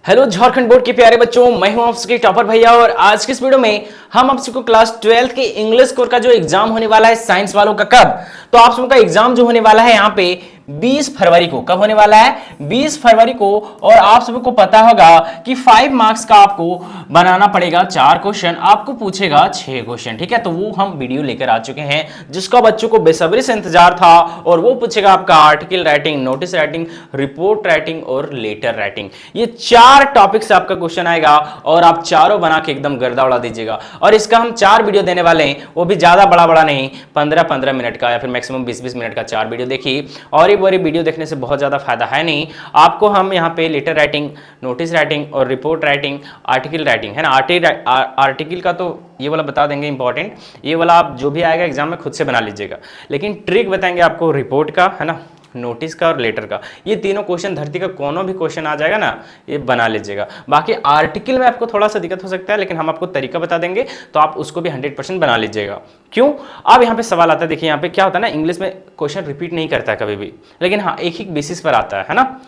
Hello Jharkhand board के प्यारे बच्चों, मैं हूं आपके टॉपर भैया और आज की इस वीडियो में हम आप सबको क्लास 12 के इंग्लिश कोर का जो एग्जाम होने वाला है साइंस वालों का कब, तो आप सबका एग्जाम जो होने वाला है यहाँ पे 20 फरवरी को। कब होने वाला है? 20 फरवरी को। और आप सबको पता होगा कि 5 मार्क्स का आपको बनाना पड़ेगा 4 क्वेश्चन, आपको पूछेगा 6 क्वेश्चन। ठीक है, तो वो हम वीडियो लेकर आ चुके हैं जिसका बच्चों को बेसब्री से इंतजार था। और वो पूछेगा आपका article writing, notice writing, report writing और लेटर राइटिंग। ये 4 टॉपिक से आपका क्वेश्चन आएगा और आप चारों बना के एकदम गर्दा उड़ा दीजिएगा। और इसका हम 4 वीडियो देने वाले हैं, वो भी ज्यादा बड़ा बड़ा नहीं, 15-15 मिनट का या फिर मैक्सिमम 20-20 मिनट का 4 वीडियो देखिए। और ये बड़ी वीडियो देखने से बहुत ज़्यादा फायदा है नहीं आपको। हम यहाँ पे लेटर राइटिंग, नोटिस राइटिंग और रिपोर्ट राइटिंग, आर्टिकल राइटिंग है ना। आर्टिकल का तो ये वाला बता देंगे इंपॉर्टेंट, ये वाला आप जो भी आएगा एग्जाम में खुद से बना लीजिएगा। लेकिन ट्रिक बताएंगे आपको रिपोर्ट का, है ना, नोटिस का और लेटर का। ये तीनों क्वेश्चन धरती का कोनो भी क्वेश्चन आ जाएगा ना, ये बना लीजिएगा। बाकी आर्टिकल में आपको थोड़ा सा दिक्कत हो सकता है, लेकिन हम आपको तरीका बता देंगे तो आप उसको भी 100% बना लीजिएगा। क्यों? अब यहाँ पे सवाल आता है, देखिए यहाँ पे क्या होता है ना, इंग्लिश में क्वेश्चन रिपीट नहीं करता है कभी भी, लेकिन हाँ एक ही बेसिस पर आता है ना।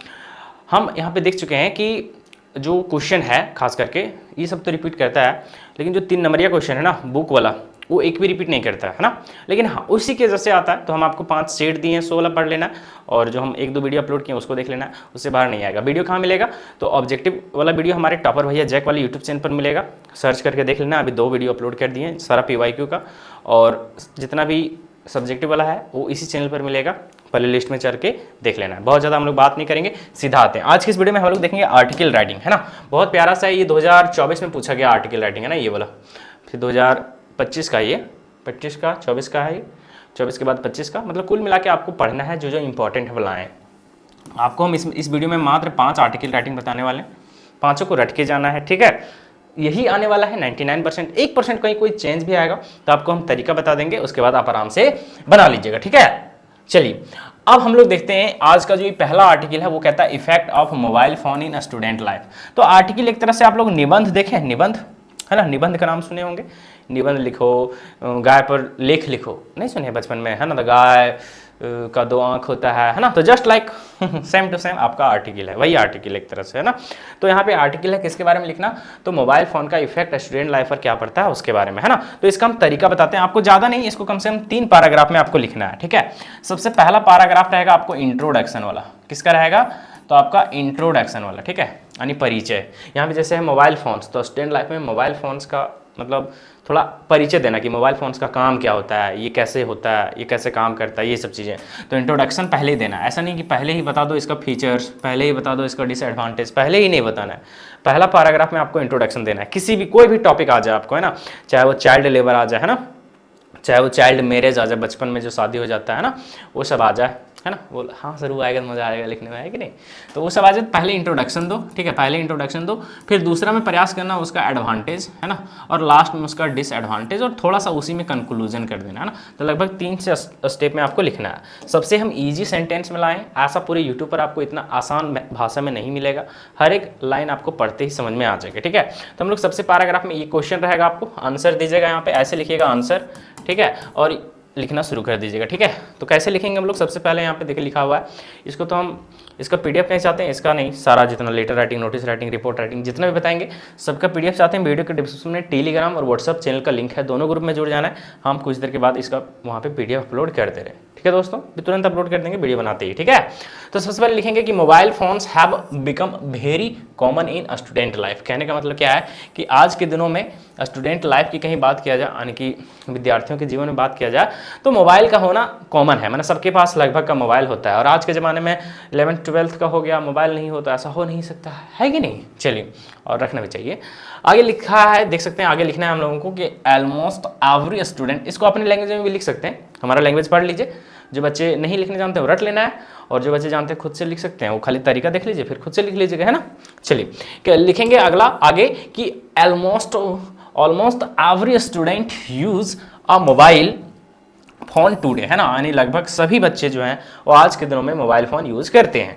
हम यहाँ पे देख चुके हैं कि जो क्वेश्चन है खास करके ये सब तो रिपीट करता है, लेकिन जो 3 नंबरिया क्वेश्चन है ना बुक वाला, वो एक भी रिपीट नहीं करता है ना। लेकिन हाँ उसी के जैसे आता है, तो हम आपको 5 सेट दिए हैं, 16 पढ़ लेना और जो हम 1-2 वीडियो अपलोड किए उसको देख लेना, उससे बाहर नहीं आएगा। वीडियो कहाँ मिलेगा? तो ऑब्जेक्टिव वाला वीडियो हमारे टॉपर भैया जैक वाले यूट्यूब चैनल पर मिलेगा, सर्च करके देख लेना। अभी 2 वीडियो अपलोड कर दिए हैं, सारा PYQ का, और जितना भी सब्जेक्टिव वाला है वो इसी चैनल पर मिलेगा, प्ले लिस्ट में चढ़ के देख लेना है। बहुत ज़्यादा हम लोग बात नहीं करेंगे, सीधा आते हैं। आज की इस वीडियो में हम लोग देखेंगे आर्टिकल राइटिंग, है ना। बहुत प्यारा सा है, ये 2024 में पूछा गया आर्टिकल राइटिंग, है ना, ये वाला। फिर 2025 का, ये 25 का, 24 का है, 24 के बाद 25 का, मतलब कुल मिला के आपको पढ़ना है जो जो इंपॉर्टेंट है बुलाएँ। आपको हम इस वीडियो में मात्र 5 आर्टिकल राइटिंग बताने वाले हैं, 5 को रट के जाना है। ठीक है, यही आने वाला है 99%। 1% कहीं कोई चेंज भी आएगा तो आपको हम तरीका बता देंगे, उसके बाद आप आराम से बना लीजिएगा। ठीक है, चलिए अब हम लोग देखते हैं आज का जो ये पहला आर्टिकल है, वो कहता है effect of mobile phone in student life. तो आर्टिकल एक तरह से आप लोग निबंध देखें, निबंध है ना, निबंध का नाम सुने होंगे। निबंध लिखो, गाय पर लेख लिखो, नहीं सुने बचपन में, है ना, तो गाय का 2 आंख होता है ना। तो just like same to same आपका आर्टिकल है, वही आर्टिकल एक तरह से, है ना। तो यहाँ पे आर्टिकल है किसके बारे में लिखना, तो मोबाइल फोन का इफेक्ट स्टूडेंट लाइफ पर क्या पड़ता है उसके बारे में, है ना। तो इसका हम तरीका बताते हैं आपको, ज़्यादा नहीं, इसको कम से कम 3 पैराग्राफ में आपको लिखना है। ठीक है, सबसे पहला पैराग्राफ रहेगा आपको इंट्रोडक्शन वाला। किसका रहेगा? तो आपका इंट्रोडक्शन वाला, ठीक है, यानी परिचय। यहाँ पे जैसे है मोबाइल फोन्स, तो स्टूडेंट लाइफ में मोबाइल फोन्स का मतलब थोड़ा परिचय देना कि मोबाइल फ़ोन्स का काम क्या होता है, ये कैसे होता है, ये कैसे काम करता है, ये सब चीज़ें। तो इंट्रोडक्शन पहले ही देना है, ऐसा नहीं कि पहले ही बता दो इसका फीचर्स, पहले ही बता दो इसका डिसएडवांटेज, पहले ही नहीं बताना है। पहला पैराग्राफ में आपको इंट्रोडक्शन देना है, किसी भी कोई भी टॉपिक आ जाए आपको, है ना, चाहे वो चाइल्ड लेबर आ जाए, है ना, चाहे वो चाइल्ड मैरिज आ जाए, बचपन में जो शादी हो जाता है ना, वो सब आ जाए, है ना। वो हाँ ज़रूर आएगा, मज़ा आएगा लिखने में, है कि नहीं। तो वो सब आ जाए, पहले इंट्रोडक्शन दो। ठीक है, पहले इंट्रोडक्शन दो, फिर दूसरा में प्रयास करना उसका एडवांटेज, है ना, और लास्ट में उसका डिसएडवांटेज, और थोड़ा सा उसी में कंक्लूजन कर देना, है ना। तो लगभग 3 से स्टेप में आपको लिखना है। सबसे हम ईजी सेंटेंस में लाएँ, ऐसा पूरे यूट्यूब पर आपको इतना आसान भाषा में नहीं मिलेगा, हर एक लाइन आपको पढ़ते ही समझ में आ जाएगा। ठीक है, तो हम लोग सबसे पैराग्राफ में ये क्वेश्चन रहेगा, आपको आंसर दीजिएगा, यहाँ पे ऐसे लिखिएगा आंसर, ठीक है, और लिखना शुरू कर दीजिएगा। ठीक है, तो कैसे लिखेंगे हम लोग, सबसे पहले यहाँ पे देखिए लिखा हुआ है, इसको तो हम इसका PDF नहीं चाहते हैं, इसका नहीं, सारा जितना letter writing, notice writing, report writing जितना भी बताएंगे सबका PDF चाहते हैं। वीडियो के डिस्क्रिप्शन में टेलीग्राम और व्हाट्सअप चैनल का लिंक है, दोनों ग्रुप में जुड़ जाना है। हम कुछ देर के बाद इसका वहाँ पे PDF अपलोड कर दे रहे हैं। ठीक है दोस्तों, तुरंत अपलोड कर देंगे वीडियो बनाते ही। ठीक है, तो सबसे पहले लिखेंगे कि mobile phones have become very common in student life. कहने का मतलब क्या है कि आज के दिनों में स्टूडेंट लाइफ की कहीं बात किया जाए, यानी कि विद्यार्थियों के जीवन में बात किया जाए, तो मोबाइल का होना कॉमन है, मतलब सबके पास लगभग का मोबाइल होता है। और आज के ज़माने में 11th-12th का हो गया, मोबाइल नहीं होता, ऐसा हो नहीं सकता है कि नहीं। चलिए, और रखना भी चाहिए। आगे लिखा है, देख सकते हैं, आगे लिखना है हम लोगों को कि ऑलमोस्ट एवरी स्टूडेंट, इसको अपने लैंग्वेज में भी लिख सकते हैं, हमारा लैंग्वेज पढ़ लीजिए। जो बच्चे नहीं लिखने जानते हैं वो रट लेना है, और जो बच्चे जानते हैं खुद से लिख सकते हैं, वो खाली तरीका देख लीजिए, फिर खुद से लिख लीजिएगा, है ना। चलिए लिखेंगे अगला आगे कि almost every student use a mobile phone today, है ना, यानी लगभग सभी बच्चे जो हैं वो आज के दिनों में मोबाइल फ़ोन यूज़ करते हैं।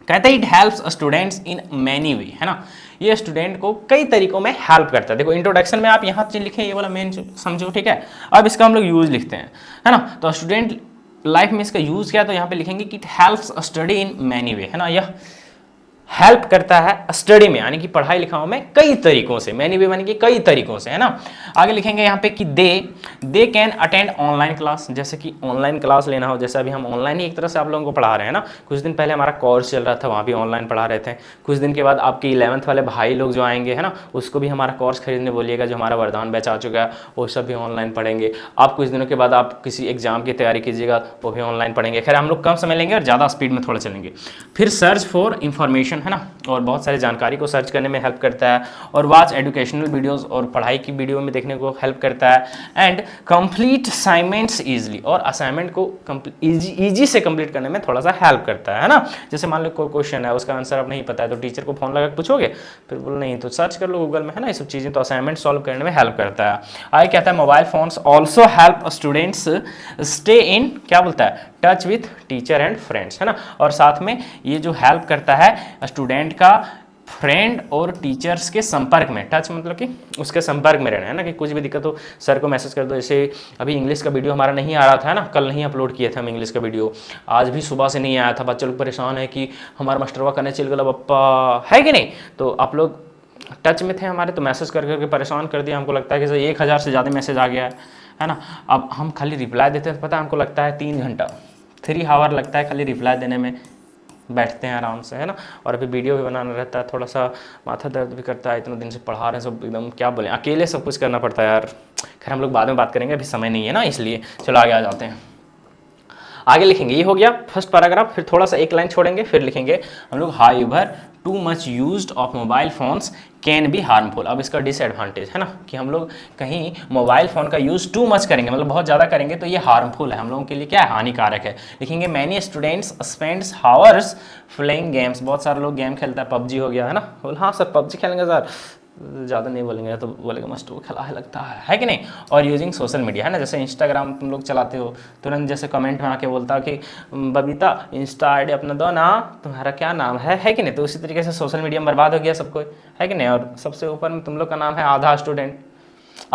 कहते हैं it helps students in many way, है ना, ये स्टूडेंट को कई तरीकों में हेल्प करता है। देखो इंट्रोडक्शन में आप यहाँ लिखें, ये वाला मेन समझो, ठीक है। अब इसका हम लोग यूज़ लिखते हैं, है ना। तो स्टूडेंट लाइफ में इसका यूज़ क्या है, तो यहाँ पे लिखेंगे कि it helps study in many way, है ना। यह हेल्प करता है स्टडी में, यानी कि पढ़ाई लिखाओं में कई तरीकों से, मैंने भी मानी कि कई तरीकों से, है ना। आगे लिखेंगे यहाँ पे कि they can attend online class, जैसे कि ऑनलाइन क्लास लेना हो, जैसे अभी हम ऑनलाइन ही एक तरह से आप लोगों को पढ़ा रहे हैं ना। कुछ दिन पहले हमारा कोर्स चल रहा था, वहाँ भी ऑनलाइन पढ़ा रहे थे। कुछ दिन के बाद आपके 11th वाले भाई लोग जो आएंगे, है ना, उसको भी हमारा कोर्स खरीदने बोलिएगा, जो हमारा वरदान बैच आ चुका है वो सब भी ऑनलाइन पढ़ेंगे। आप कुछ दिनों के बाद आप किसी एग्जाम की तैयारी कीजिएगा, वो भी ऑनलाइन पढ़ेंगे। खैर हम लोग कम समय लेंगे और ज़्यादा स्पीड में थोड़ा चलेंगे। फिर सर्च फॉर इन्फॉर्मेशन, है ना, और बहुत सारी जानकारी को सर्च करने में हेल्प करता है। और वॉच एजुकेशनल वीडियोस, और पढ़ाई की वीडियो में देखने को हेल्प करता है। एंड कंप्लीट असाइनमेंट्स इजीली, और असाइनमेंट को ईजी से कंप्लीट करने में थोड़ा सा हेल्प करता है ना। जैसे मान लो कोई क्वेश्चन है, उसका आंसर आप नहीं पता है, तो टीचर को फोन लगा के पूछोगे, फिर बोलो नहीं तो सर्च कर लो गूगल में, है ना। ये सब चीज़ें तो असाइनमेंट सॉल्व करने में हेल्प करता है। आगे कहता है mobile phones also help students stay in, क्या बोलता है, touch with teacher and friends, है ना। और साथ में ये जो हेल्प करता है स्टूडेंट का फ्रेंड और टीचर्स के संपर्क में, टच मतलब कि उसके संपर्क में रहना, है ना। कि कुछ भी दिक्कत हो सर को मैसेज कर दो। जैसे अभी इंग्लिश का वीडियो हमारा नहीं आ रहा था, है ना, कल नहीं अपलोड किए थे हम इंग्लिश का वीडियो, आज भी सुबह से नहीं आया था। बच्चे लोग परेशान है कि हमारा मास्टरवा करने चल गया पप्पा, है कि नहीं। तो आप लोग टच में थे हमारे, तो मैसेज कर करके परेशान कर दिया। हमको लगता है कि 1000 से ज़्यादा मैसेज आ गया है ना। अब हम खाली रिप्लाई देते हैं, पता है हमको लगता है 3 घंटा 3 आवर लगता है खाली रिप्लाई देने में, बैठते हैं आराम से, है ना। और अभी वीडियो भी बनाना रहता है, थोड़ा सा माथा दर्द भी करता है, इतने दिन से पढ़ा रहे हैं सब, एकदम क्या बोलें, अकेले सब कुछ करना पड़ता है यार। खैर हम लोग बाद में बात करेंगे, अभी समय नहीं है ना, इसलिए चलो आगे आ जाते हैं। आगे लिखेंगे, ये हो गया फर्स्ट पैराग्राफ। फिर थोड़ा सा एक लाइन छोड़ेंगे, फिर लिखेंगे हम लोग however too much used of mobile phones can be harmful. अब इसका डिसएडवांटेज है ना, कि हम लोग कहीं मोबाइल फ़ोन का यूज़ टू मच करेंगे, मतलब बहुत ज़्यादा करेंगे, तो ये हार्मफुल है, हम लोगों के लिए क्या है, हानिकारक है। लिखेंगे many students spends hours playing games, बहुत सारे लोग गेम खेलता है, पबजी हो गया, है ना। बोल हाँ सर पबजी खेलेंगे सर, ज़्यादा नहीं बोलेंगे तो बोलेगा मस्ट वो खेला है लगता है कि नहीं। और यूजिंग सोशल मीडिया, है ना, जैसे इंस्टाग्राम तुम लोग चलाते हो, तुरंत जैसे कमेंट में आके बोलता कि बबीता इंस्टा आईडी अपना दो ना, तुम्हारा क्या नाम है कि नहीं। तो उसी तरीके से सोशल मीडिया में बर्बाद हो गया सबको, है कि नहीं। और सबसे ऊपर में तुम लोग का नाम है आधा स्टूडेंट।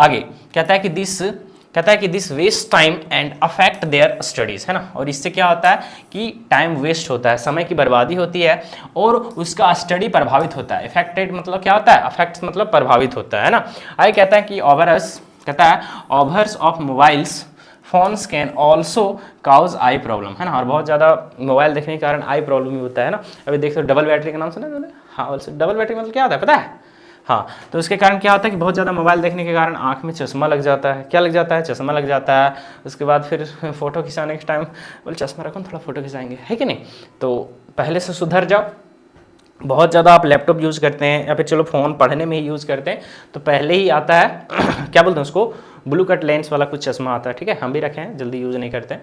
आगे कहता है कि this waste time and affect their studies, है ना। और इससे क्या होता है कि टाइम वेस्ट होता है, समय की बर्बादी होती है, और उसका स्टडी प्रभावित होता है। इफेक्टेड मतलब क्या होता है, अफेक्ट मतलब प्रभावित होता है ना। आगे कहता है कि overuse of mobiles phones can also cause eye problem, है ना। और बहुत ज़्यादा मोबाइल देखने के कारण आई प्रॉब्लम भी होता है ना। अभी देखो डबल बैटरी का नाम सुना तुमने, हाँ डबल बैटरी मतलब क्या होता है पता है, हाँ। तो उसके कारण क्या होता है कि बहुत ज़्यादा मोबाइल देखने के कारण आँख में चश्मा लग जाता है, क्या लग जाता है, चश्मा लग जाता है। उसके बाद फिर फोटो खिंचाने के टाइम बोले चश्मा रखो थोड़ा फोटो खिंचाएंगे, है कि नहीं। तो पहले से सुधर जाओ। बहुत ज़्यादा आप लैपटॉप यूज़ करते हैं या फिर चलो फ़ोन पढ़ने में ही यूज़ करते हैं, तो पहले ही आता है क्या बोलते हैं उसको, ब्लू कट लेंस वाला कुछ चश्मा आता है, ठीक है। हम भी रखे हैं, जल्दी यूज़ नहीं करते,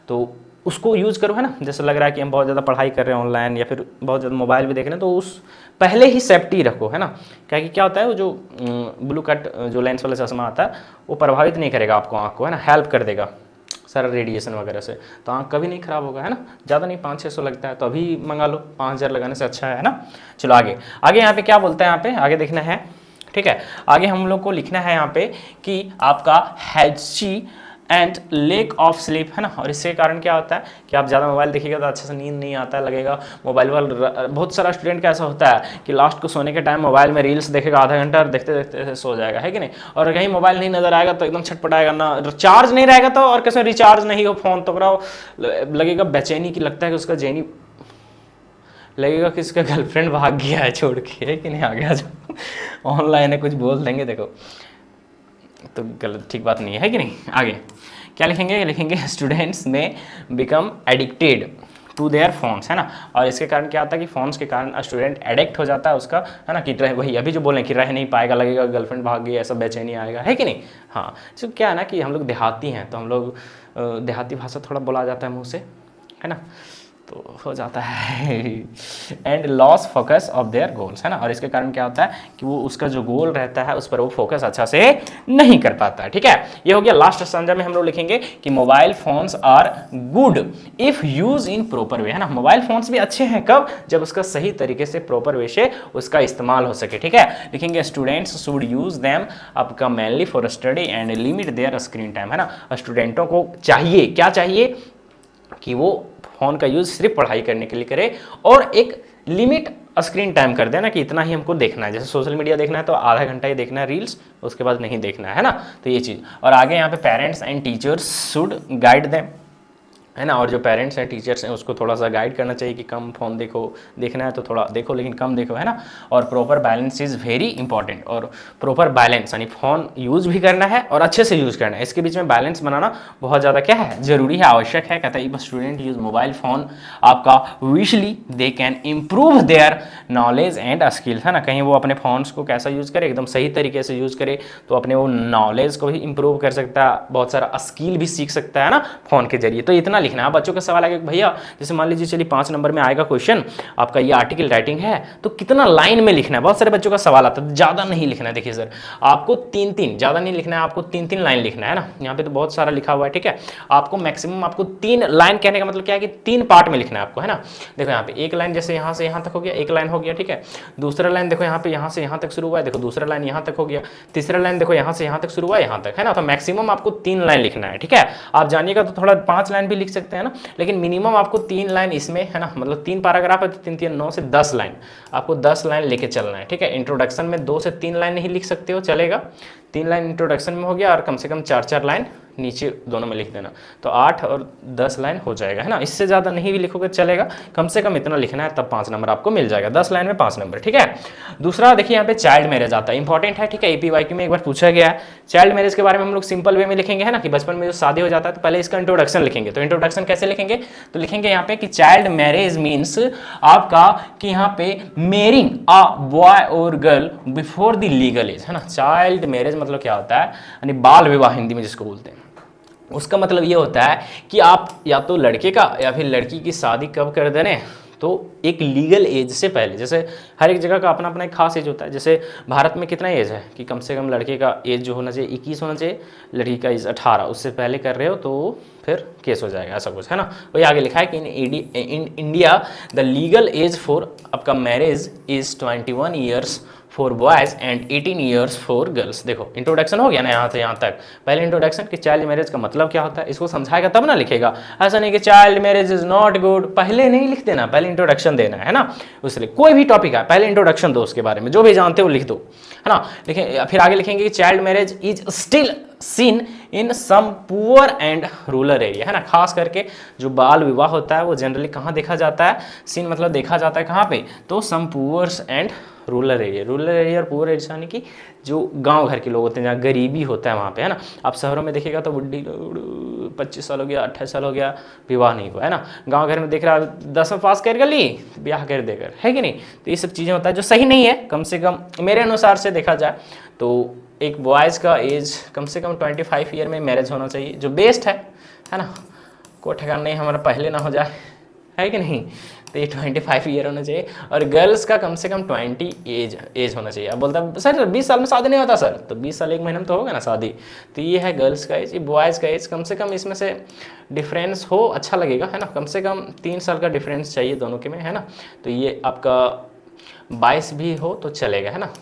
तो उसको यूज़ करो, है ना। जैसे लग रहा है कि हम बहुत ज़्यादा पढ़ाई कर रहे हैं ऑनलाइन, या फिर बहुत ज़्यादा मोबाइल भी देख रहे हैं, तो उस पहले ही सेफ्टी रखो, है ना। क्या कि क्या होता है वो जो ब्लू कट जो लेंस वाला चश्मा आता है, वो प्रभावित नहीं करेगा आपको आँख को, है ना, हेल्प कर देगा सारा रेडिएशन वगैरह से, तो आँख कभी नहीं खराब होगा, है ना। ज़्यादा नहीं 500-600 लगता है, तो अभी मंगा लो, 5000 लगाने से अच्छा है ना। चलो आगे यहाँ पे क्या बोलता है, यहाँ पे आगे देखना है, ठीक है। आगे हम लोग को लिखना है यहाँ पे कि आपका हैजी एंड लेक ऑफ स्लीप, है ना। और इसके कारण क्या होता है कि आप ज़्यादा मोबाइल देखिएगा तो अच्छे से नींद नहीं आता है, लगेगा मोबाइल बहुत सारा स्टूडेंट का ऐसा होता है कि लास्ट को सोने के टाइम मोबाइल में रील्स देखेगा आधा घंटा, और देखते देखते सो जाएगा, है कि नहीं। और कहीं मोबाइल नहीं नजर आएगा तो एकदम छटपटाएगा ना, चार्ज नहीं रहेगा तो, और कैसे रिचार्ज नहीं हो फ़ोन तो लगेगा बेचैनी की, लगता है कि उसका जेनी लगेगा कि उसका गर्लफ्रेंड भाग गया है छोड़ के, है कि नहीं। आ गया जो ऑनलाइन है कुछ बोल देंगे देखो, तो गलत ठीक बात नहीं है कि नहीं। आगे क्या लिखेंगे students may become addicted to their phones, है ना। और इसके कारण क्या होता है कि फोन्स के कारण स्टूडेंट एडिक्ट हो जाता है उसका, है ना। कि वही अभी जो बोले कि रह नहीं पाएगा, लगेगा गर्लफ्रेंड भाग गई, ऐसा बेचैनी आएगा, है कि नहीं। हाँ तो क्या है ना कि हम लोग देहाती हैं, तो हम लोग देहाती भाषा थोड़ा बोला जाता है मुँह से, है ना, तो हो जाता है। And loss focus of their goals, है ना। और इसके कारण क्या होता है कि वो उसका जो गोल रहता है उस पर वो फोकस अच्छा से नहीं कर पाता है, ठीक है। ये हो गया। लास्ट संज्ञा में हम लोग लिखेंगे कि mobile phones are good if use in proper way, है ना। मोबाइल फोन्स भी अच्छे हैं कब, जब उसका सही तरीके से प्रॉपर वे से उसका इस्तेमाल हो सके, ठीक है। लिखेंगे स्टूडेंट्स शुड यूज देम आपका mainly for study and limit their screen time, है ना। स्टूडेंटों को चाहिए, क्या चाहिए कि वो फ़ोन का यूज़ सिर्फ पढ़ाई करने के लिए करे, और एक लिमिट स्क्रीन टाइम कर देना कि इतना ही हमको देखना है। जैसे सोशल मीडिया देखना है तो आधा घंटा ही देखना है रील्स, उसके बाद नहीं देखना है ना। तो ये चीज़, और आगे यहाँ पे parents and teachers should guide them, है ना। और जो पेरेंट्स हैं टीचर्स हैं उसको थोड़ा सा गाइड करना चाहिए कि कम फ़ोन देखो, देखना है तो थोड़ा देखो लेकिन कम देखो, है ना। और proper balance is very important, और प्रॉपर बैलेंस यानी फ़ोन यूज़ भी करना है और अच्छे से यूज़ करना है, इसके बीच में बैलेंस बनाना बहुत ज़्यादा क्या है, ज़रूरी है, आवश्यक है। कहता है if student use mobile phone आपका wisely they can improve their knowledge and skill, है ना। कहीं वो अपने फ़ोन्स को कैसा यूज़ करे, एकदम सही तरीके से यूज़ करे तो अपने वो नॉलेज को भी इम्प्रूव कर सकता है, बहुत सारा स्किल भी सीख सकता है ना फ़ोन के जरिए। तो इतना लिखना है। बच्चों का सवाल है कि भैया जैसे मान लीजिए चलिए 5 नंबर में आएगा क्वेश्चन, आपका ये आर्टिकल राइटिंग है तो कितना लाइन में लिखना है। बहुत सारे बच्चों का सवाल आता है, ज़्यादा नहीं लिखना है। देखिए सर आपको 3-3 ज़्यादा नहीं लिखना है, आपको 3-3 लाइन लिखना है ना। यहाँ पे तो बहुत सारा लिखा हुआ है, ठीक है। आपको मैक्सिमम आपको 3 लाइन, कहने का मतलब क्या है कि 3 पार्ट में लिखना है आपको, है ना। देखो यहाँ पे एक लाइन जैसे यहाँ से यहाँ तक हो गया, एक लाइन हो गया, ठीक है। दूसरा लाइन देखो यहाँ पे यहाँ से यहाँ तक शुरू हुआ है, देखो दूसरा लाइन यहाँ तक हो गया। तीसरा लाइन देखो यहाँ से यहाँ तक शुरू हुआ है, यहाँ तक, है ना। तो मैक्सिमम आपको 3 लाइन लिखना है, ठीक है। आप जानिएगा तो थोड़ा 5 लाइन भी लिख सकते हैं ना, लेकिन मिनिमम आपको 3 लाइन इसमें, है ना। मतलब 3 पैराग्राफ है तो 3-3 9 से 10 लाइन, आपको 10 लाइन लेके चलना है, ठीक है। इंट्रोडक्शन में 2 से 3 लाइन नहीं लिख सकते हो, चलेगा। 3 लाइन इंट्रोडक्शन में हो गया और कम से कम 4-4 लाइन नीचे दोनों में लिख देना, तो 8 और 10 लाइन हो जाएगा, है ना। इससे ज़्यादा नहीं भी लिखोगे चलेगा, कम से कम इतना लिखना है, तब 5 नंबर आपको मिल जाएगा। 10 लाइन में 5 नंबर, ठीक है। दूसरा देखिए यहाँ पे चाइल्ड मैरिज आता है, इंपॉर्टेंट है, ठीक है। APYQ में एक बार पूछा गया है। चाइल्ड मैरिज के बारे में हम लोग सिंपल वे में लिखेंगे, है ना, कि बचपन में जो शादी हो जाता है तो पहले इसका इंट्रोडक्शन लिखेंगे। तो इंट्रोडक्शन कैसे लिखेंगे, तो लिखेंगे यहाँ पे कि चाइल्ड मैरिज मीन्स आपका कि यहाँ पे मैरिंग अ बॉय और girl before the legal age, है ना। चाइल्ड मैरिज मतलब क्या होता है, यानी बाल विवाह हिंदी में जिसको बोलते हैं। उसका मतलब ये होता है कि आप या तो लड़के का या फिर लड़की की शादी कब कर दे रहे हैं, तो एक लीगल एज से पहले। जैसे हर एक जगह का अपना अपना एक खास एज होता है। जैसे भारत में कितना एज है कि कम से कम लड़के का एज जो होना चाहिए 21 होना चाहिए, लड़की का एज 18, उससे पहले कर रहे हो तो फिर केस हो जाएगा, ऐसा कुछ, है ना। वही आगे लिखा है कि in India the legal age for आपका marriage is 21 years for boys and 18 years for girls. देखो इंट्रोडक्शन हो गया ना यहाँ से यहाँ तक। पहले इंट्रोडक्शन कि चाइल्ड मैरिज का मतलब क्या होता है, इसको समझाएगा तब ना लिखेगा। ऐसा नहीं कि child marriage is not good, पहले नहीं लिख देना, पहले इंट्रोडक्शन देना है ना। इसलिए कोई भी टॉपिक है पहले इंट्रोडक्शन दो, उसके बारे में जो भी जानते हो लिख दो, है ना। लिखें, फिर आगे लिखेंगे कि child marriage is still seen in some poor and rural area, है ना। खास करके जो बाल विवाह होता है वो जनरली कहाँ देखा जाता है, सीन मतलब देखा जाता है कहाँ पे, तो some poors and rural area. Rural area और पुअर एरिया यानी कि जो गांव घर के लोग होते हैं, जहाँ गरीबी होता है वहाँ पे, है ना। आप शहरों में देखिएगा तो बुढ़ी 25 साल हो गया, 28 साल हो गया, विवाह नहीं हुआ, है ना। गांव घर में देख रहा 10वीं पास कर गली ब्याह कर देकर, है कि नहीं। तो ये सब चीज़ें होता है जो सही नहीं है। कम से कम मेरे अनुसार से देखा जाए तो एक बॉयज़ का एज कम से कम 25 ईयर में मैरिज होना चाहिए, जो बेस्ट है ना। कोई ठिकाना नहीं हमारा पहले ना हो जाए, है कि नहीं। तो ये 25 ईयर होना चाहिए, और गर्ल्स का कम से कम 20 एज होना चाहिए। अब बोलता है सर 20 साल में शादी नहीं होता सर, तो 20 साल 1 महीने में तो होगा ना शादी। तो ये है गर्ल्स का एज। ये बॉयज़ का एज कम से कम इसमें से डिफरेंस हो, अच्छा लगेगा, है ना। कम से कम 3 साल का डिफरेंस चाहिए दोनों के में, है ना। तो ये आपका 22 भी हो तो चलेगा, है ना,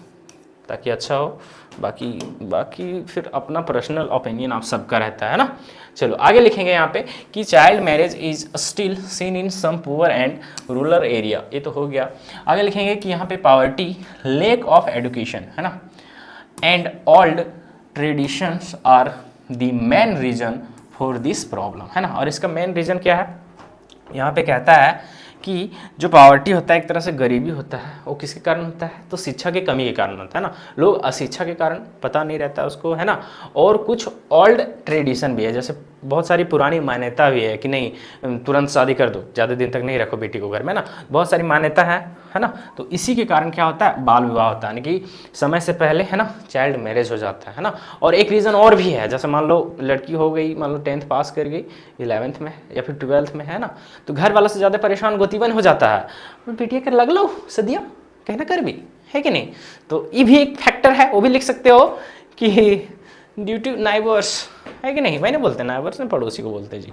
ताकि अच्छा हो। बाकी फिर अपना पर्सनल ओपिनियन आप सबका रहता है ना। चलो आगे लिखेंगे यहाँ पे कि child marriage is still seen in some poor and rural area, ये तो हो गया। आगे लिखेंगे कि यहाँ पे पॉवर्टी, लेक ऑफ एजुकेशन, है ना, and old traditions are the main reason for this problem, है ना। और इसका मेन रीजन क्या है, यहाँ पे कहता है कि जो पॉवर्टी होता है, एक तरह से गरीबी होता है, वो किसके कारण होता है, तो शिक्षा की कमी के कारण होता है ना। लोग अशिक्षा के कारण पता नहीं रहता उसको, है ना। और कुछ ओल्ड ट्रेडिशन भी है, जैसे बहुत सारी पुरानी मान्यता भी है कि नहीं तुरंत शादी कर दो, ज़्यादा दिन तक नहीं रखो बेटी को घर में ना, बहुत सारी मान्यता है ना। तो इसी के कारण क्या होता है, बाल विवाह होता है, यानी कि समय से पहले, है ना, चाइल्ड मैरिज हो जाता है ना। और एक रीज़न और भी है, जैसे मान लो लड़की हो गई, मान लो 10th पास कर गई, 11th में या फिर 12th में, है ना, तो घर वालों से ज़्यादा परेशान गोतीवन हो जाता है, बेटिया कर लग लो सदिया कहना कर भी, है कि नहीं। तो ये भी एक फैक्टर है, वो भी लिख सकते हो कि ड्यू टू नाइबर्स, है कि नहीं। मैंने बोलते नाइबर्स में पड़ोसी को बोलते जी,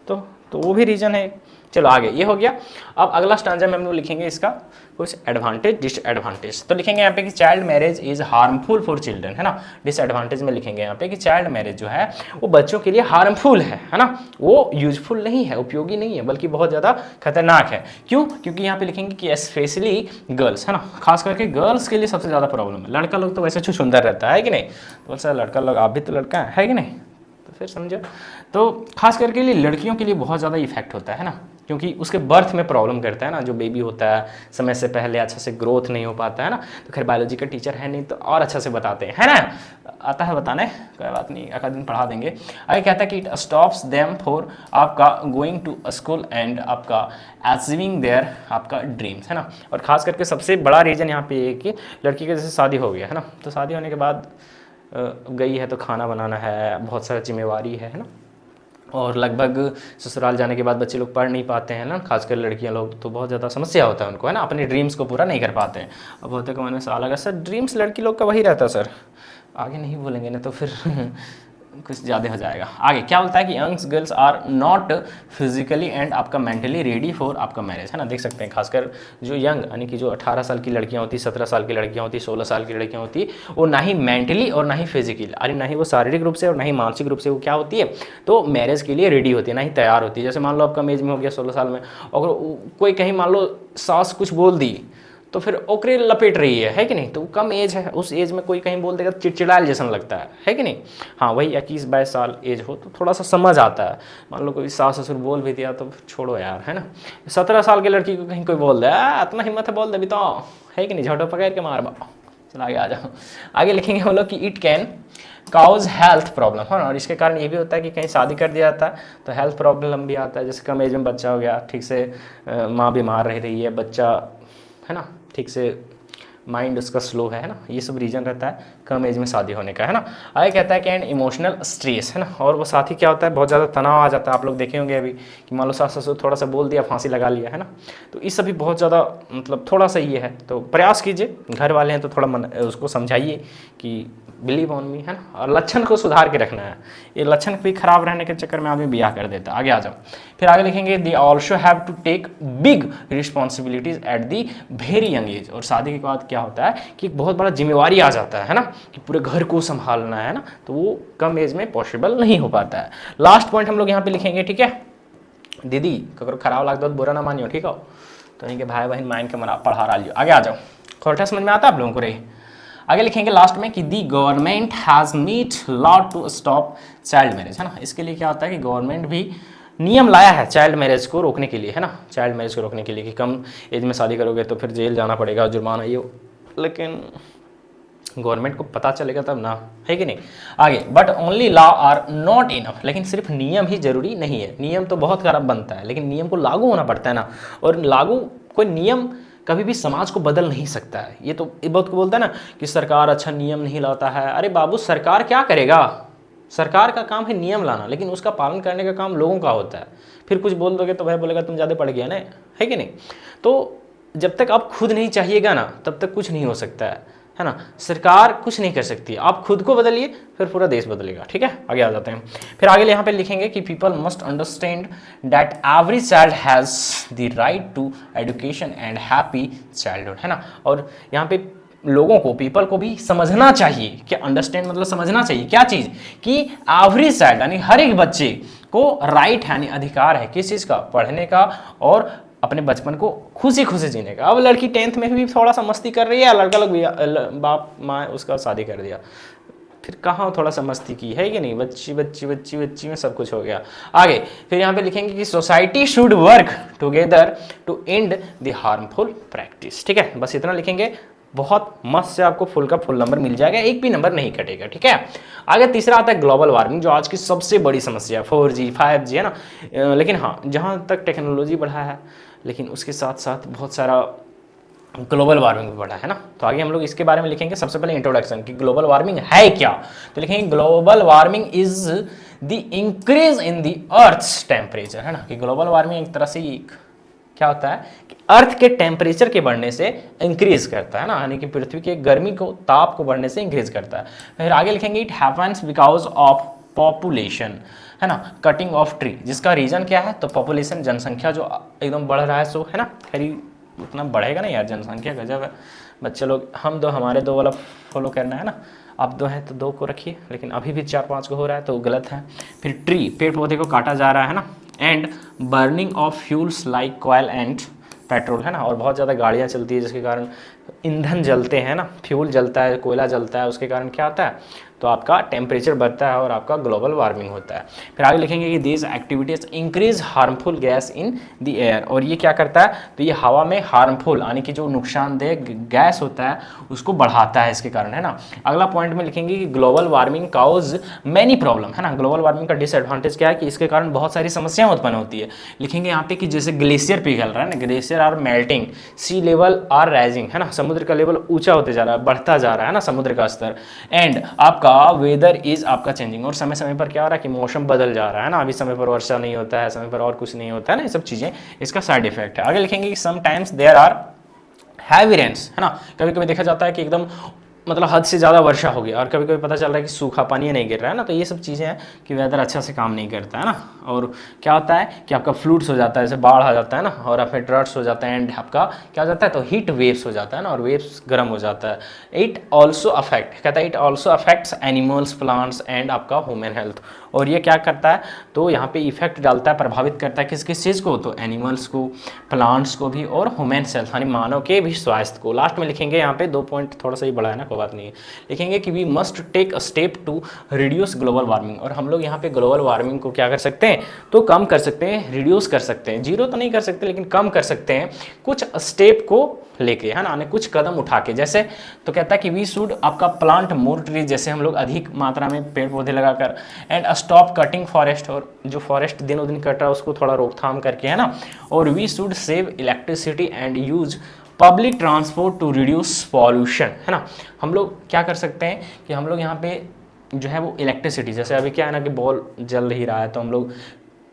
तो वो भी रीजन है। चलो आगे, ये हो गया। अब अगला स्टैंजा में हम लोग लिखेंगे इसका कुछ एडवांटेज डिसएडवांटेज। तो लिखेंगे यहाँ पे कि child marriage is harmful for children, है ना। डिसएडवांटेज में लिखेंगे यहाँ पे कि चाइल्ड मैरिज जो है वो बच्चों के लिए हार्मफुल है ना। वो यूजफुल नहीं है, उपयोगी नहीं है, बल्कि बहुत ज़्यादा खतरनाक है। क्यों? क्योंकि यहाँ पे लिखेंगे कि स्पेशली गर्ल्स, है ना, खास करके गर्ल्स के लिए सबसे ज़्यादा प्रॉब्लम है। लड़का लोग तो वैसे सुंदर रहता है कि नहीं, तो सर लड़का लोग, आप भी तो लड़का है कि नहीं, तो फिर समझो। तो खास करके लिए लड़कियों के लिए बहुत ज़्यादा इफेक्ट होता है ना, क्योंकि उसके बर्थ में प्रॉब्लम करता है ना। जो बेबी होता है समय से पहले अच्छा से ग्रोथ नहीं हो पाता है ना। तो खैर बायोलॉजी का टीचर है नहीं तो और अच्छा से बताते हैं, है ना, आता है बताने, कोई बात नहीं, अगला दिन पढ़ा देंगे। आगे कहता है कि इट स्टॉप्स देम फॉर आपका गोइंग टू स्कूल एंड आपका अचीविंग देयर आपका ड्रीम्स, है ना। और खास करके सबसे बड़ा रीज़न यहाँ पे ये कि लड़की के जैसे शादी हो गया है ना, तो शादी होने के बाद गई है तो खाना बनाना है, बहुत सारी जिम्मेवारी है ना। और लगभग ससुराल जाने के बाद बच्चे लोग पढ़ नहीं पाते हैं ना, खासकर लड़कियां लोग, तो बहुत ज़्यादा समस्या होता है उनको, है ना, अपने ड्रीम्स को पूरा नहीं कर पाते हैं। अब होते कमाने साल अगर सर ड्रीम्स लड़की लोग का वही रहता है सर, आगे नहीं बोलेंगे ना तो फिर कुछ ज़्यादा हो जाएगा। आगे क्या बोलता है कि youngs girls are not physically and आपका मेंटली रेडी फॉर आपका मैरिज, है ना। देख सकते हैं खासकर जो यंग यानी कि जो 18 साल की लड़कियां होती, 17 साल की लड़कियां होती, 16 साल की लड़कियां होती, वो ना ही मेंटली और ना ही फिजिकली, अरे ना ही वो शारीरिक रूप से और ना ही मानसिक रूप से वो क्या होती है, तो मैरिज के लिए रेडी होती है, ना ही तैयार होती है। जैसे मान लो आपका एज में हो गया 16 साल में, और कोई कहीं मान लो सास कुछ बोल दी तो फिर ओकरे लपेट रही है कि नहीं, तो कम एज है, उस एज में कोई कहीं बोल देगा चिड़चिड़ायल जैसा लगता है कि नहीं। हाँ वही 21-22 साल एज हो तो थोड़ा सा समझ आता है। मान लो कोई सास ससुर बोल भी दिया तो छोड़ो यार, है ना। 17 साल की लड़की को कहीं कोई बोल दे, इतना हिम्मत है बोल दे भी तो, है कि नहीं, झटो पकड़ के मार बा। चलो आगे आ जाओ। आगे लिखेंगे हम लोग कि it can cause health problem, है ना। और इसके कारण ये भी होता है कि कहीं शादी कर दिया जाता है तो हेल्थ प्रॉब्लम भी आता है। जैसे कम एज में बच्चा हो गया, ठीक से माँ बीमार रह रही है, बच्चा, है ना, ठीक से माइंड उसका स्लो है ना, ये सब रीज़न रहता है कम एज में शादी होने का, है ना। आगे कहता है कि एंड इमोशनल स्ट्रेस, है ना। और वो साथ ही क्या होता है, बहुत ज़्यादा तनाव आ जाता है। आप लोग देखे होंगे अभी कि मान लो सास ससुर थोड़ा सा बोल दिया, फांसी लगा लिया, है ना। तो इस सभी बहुत ज़्यादा मतलब थोड़ा सा ये है, तो प्रयास कीजिए, घर वाले हैं तो थोड़ा उसको समझाइए कि बिलीव ऑन मी, है ना। और लक्षण को सुधार के रखना है, ये लक्षण भी खराब रहने के चक्कर में आदमी ब्याह कर देता है। आगे आ जाओ। फिर आगे लिखेंगे they also have to take big responsibilities at the very young age. और शादी के बाद क्या होता है कि एक बहुत बड़ा जिम्मेवारी आ जाता है ना, कि पूरे घर को संभालना है ना, तो वो कम एज में पॉसिबल नहीं हो पाता है। लास्ट पॉइंट हम लोग यहाँ पे लिखेंगे, ठीक है। दीदी ककरो खराब लगता तो बुरा ना मानियो, ठीक हो, तो इनके भाई बहन माइंड के मरा पढ़ा रहा लियो। आगे आ जाओ, खोटा समझ में आता है आप लोगों को रही। आगे लिखेंगे लास्ट में कि the government has made law to stop child marriage, है ना। इसके लिए क्या होता है कि गवर्नमेंट भी नियम लाया है चाइल्ड मैरिज को रोकने के लिए, है ना। चाइल्ड मैरिज को रोकने के लिए कि कम एज में शादी करोगे तो फिर जेल जाना पड़ेगा, जुर्माना ये, लेकिन गवर्नमेंट को पता चलेगा तब ना, है कि नहीं। आगे but only law are not enough, लेकिन सिर्फ नियम ही जरूरी नहीं है। नियम तो बहुत खराब बनता है, लेकिन नियम को लागू होना पड़ता है ना। और लागू कोई नियम कभी भी समाज को बदल नहीं सकता है। ये तो ये बहुत को बोलता है ना कि सरकार अच्छा नियम नहीं लाता है। अरे बाबू सरकार क्या करेगा, सरकार का काम है नियम लाना, लेकिन उसका पालन करने का काम लोगों का होता है। फिर कुछ बोल दोगे तो भाई बोलेगा तुम ज़्यादा पढ़ गया ना, है कि नहीं। तो जब तक आप खुद नहीं चाहिएगा ना तब तक कुछ नहीं हो सकता है ना। सरकार कुछ नहीं कर सकती, आप खुद को बदलिए फिर पूरा देश बदलेगा, ठीक है। आगे आ जाते हैं। फिर आगे यहाँ पे लिखेंगे कि people must understand that every child has the right to education and happy childhood, है ना। और यहाँ पे लोगों को, पीपल को भी समझना चाहिए कि अंडरस्टैंड मतलब समझना चाहिए क्या चीज़, कि एवरी चाइल्ड यानी हर एक बच्चे को राइट यानी अधिकार है किस चीज़ का, पढ़ने का और अपने बचपन को खुशी खुशी जीने का। अब लड़की 10th में भी थोड़ा सा मस्ती कर रही है, लड़का लोग बाप माँ उसका शादी कर दिया, फिर कहाँ थोड़ा सा मस्ती की, है कि नहीं। बच्ची बच्ची बच्ची बच्ची में सब कुछ हो गया। आगे फिर यहाँ पे लिखेंगे कि society should work together to end the harmful practice, ठीक है। बस इतना लिखेंगे, बहुत मस्त से आपको फुल का फुल नंबर मिल जाएगा, एक भी नंबर नहीं कटेगा, ठीक है। आगे तीसरा आता है ग्लोबल वार्मिंग, जो आज की सबसे बड़ी समस्या है, 4G 5G, है ना। लेकिन हाँ जहाँ तक टेक्नोलॉजी बढ़ा है, लेकिन उसके साथ साथ बहुत सारा ग्लोबल वार्मिंग भी बढ़ा है ना। तो आगे हम लोग इसके बारे में लिखेंगे। सबसे पहले इंट्रोडक्शन कि ग्लोबल वार्मिंग है क्या, तो लिखेंगे global warming is the increase in the earth's temperature, है ना। कि ग्लोबल वार्मिंग एक तरह से क्या होता है कि अर्थ के टेम्परेचर के बढ़ने से इंक्रीज करता है ना, यानी कि पृथ्वी के गर्मी को, ताप को बढ़ने से इंक्रीज करता है। फिर आगे लिखेंगे it happens because of population, है ना, कटिंग ऑफ ट्री, जिसका रीजन क्या है, तो पॉपुलेशन, जनसंख्या जो एकदम बढ़ रहा है, सो है ना, खैर उतना बढ़ेगा नहीं यार, जनसंख्या गजब है, बच्चे लोग हम दो हमारे दो वाला फॉलो करना है ना, अब 2 हैं तो 2 को रखिए, लेकिन अभी भी 4-5 को हो रहा है तो गलत है। फिर ट्री, पेड़ पौधे को काटा जा रहा है ना, and burning of fuels like coil and petrol, है ना, और बहुत ज़्यादा गाड़ियाँ चलती है जिसके कारण ईंधन जलते हैं ना, फ्यूल जलता है, कोयला जलता है, उसके कारण क्या होता है, तो आपका टेम्परेचर बढ़ता है और आपका ग्लोबल वार्मिंग होता है। फिर आगे लिखेंगे कि these activities increase harmful gas in the air, और ये क्या करता है, तो ये हवा में हार्मफुल यानी कि जो नुकसानदेह गैस होता है उसको बढ़ाता है इसके कारण, है ना। अगला पॉइंट में लिखेंगे कि global warming cause many problem, है ना, ग्लोबल वार्मिंग का डिसएडवांटेज क्या है कि इसके कारण बहुत सारी समस्याएं उत्पन्न होती है। लिखेंगे यहाँ पे कि जैसे ग्लेशियर पिघल रहा है ना, glacier are melting, sea level are rising, है ना, समुद्र का लेवल ऊंचा होते जा रहा है, बढ़ता जा रहा है ना समुद्र का स्तर, एंड आपका वेदर इज आपका चेंजिंग, और समय समय पर क्या हो रहा है कि मौसम बदल जा रहा है ना, अभी समय पर वर्षा नहीं होता है, समय पर और कुछ नहीं होता है ना, ये सब चीजें इसका साइड इफेक्ट है। आगे लिखेंगे कि sometimes there are heavy rains, है ना, कभी कभी देखा जाता है कि एकदम मतलब हद से ज़्यादा वर्षा हो गया, और कभी कभी पता चल रहा है कि सूखा पानी नहीं गिर रहा है ना, तो ये सब चीज़ें हैं कि वेदर अच्छा से काम नहीं करता है ना, और क्या होता है कि आपका फ्लूड्स हो जाता है, जैसे बाढ़ आ जाता है ना, और आपके ड्रट्स हो जाता है, एंड आपका क्या हो जाता है, तो हीट वेव्स हो जाता है ना, और वेव्स गर्म हो जाता है। इट ऑल्सो अफेक्ट, कहता है it also affects animals, plants and आपका ह्यूमन हेल्थ, और ये क्या करता है, तो यहाँ पे इफेक्ट डालता है, प्रभावित करता है किस किस चीज़ को, तो एनिमल्स को, प्लांट्स को भी, और ह्यूमन हेल्थ यानी मानव के भी स्वास्थ्य को। लास्ट में लिखेंगे यहाँ पे 2 पॉइंट थोड़ा सा ही बड़ा है ना, कोई बात नहीं है, लिखेंगे कि we must take a step to reduce global warming, और हम लोग यहाँ पे ग्लोबल वार्मिंग को क्या कर सकते हैं, तो कम कर सकते हैं, रिड्यूस कर सकते हैं, जीरो तो नहीं कर सकते लेकिन कम कर सकते हैं कुछ स्टेप को लेके, है ना, कुछ कदम उठा के। जैसे तो कहता है कि वी शुड आपका प्लांट मोर ट्री, जैसे हम लोग अधिक मात्रा में पेड़ पौधे लगाकर, एंड स्टॉप कटिंग फॉरेस्ट, और जो फॉरेस्ट दिनों दिन कट रहा है उसको थोड़ा रोकथाम करके, है ना, और we should save electricity and use public transport to reduce pollution, है ना। हम लोग क्या कर सकते हैं कि हम लोग यहाँ पे जो है वो इलेक्ट्रिसिटी, जैसे अभी क्या है ना कि बॉल जल ही रहा है, तो हम लोग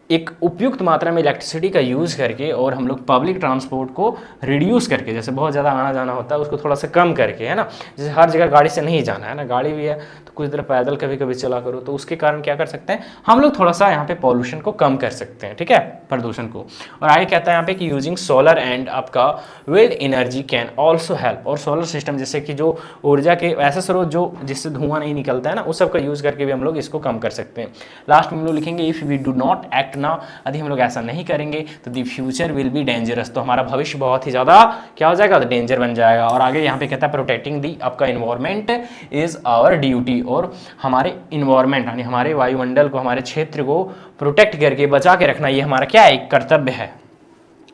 एक उपयुक्त मात्रा में इलेक्ट्रिसिटी का यूज़ करके, और हम लोग पब्लिक ट्रांसपोर्ट को रिड्यूस करके, जैसे बहुत ज़्यादा आना जाना होता है उसको थोड़ा सा कम करके, है ना, जैसे हर जगह गाड़ी से नहीं जाना है ना, गाड़ी भी है तो कुछ देर पैदल कभी कभी चला करो, तो उसके कारण क्या कर सकते हैं हम लोग, थोड़ा सा यहाँ पे पॉल्यूशन को कम कर सकते हैं, ठीक है, प्रदूषण को। और आगे कहता है यहाँ पे कि यूजिंग सोलर एंड आपका wind energy can also help, और सोलर सिस्टम जैसे कि जो ऊर्जा के ऐसे स्रोत जो जिससे धुआं नहीं निकलता है ना, उस सब का यूज़ करके भी हम लोग इसको कम कर सकते हैं। लास्ट में हम लोग लिखेंगे if we do not act ना, यदि हम लोग ऐसा नहीं करेंगे तो the future will be dangerous, तो हमारा भविष्य बहुत ही ज़्यादा क्या हो जाएगा, तो डेंजर बन जाएगा। और आगे यहाँ पे कहता है प्रोटेक्टिंग दी आपका इन्वायरमेंट इज आवर ड्यूटी, और हमारे इन्वायरमेंट यानी हमारे वायुमंडल को, हमारे क्षेत्र को प्रोटेक्ट करके बचा के रखना, ये हमारा क्या है, एक कर्तव्य है।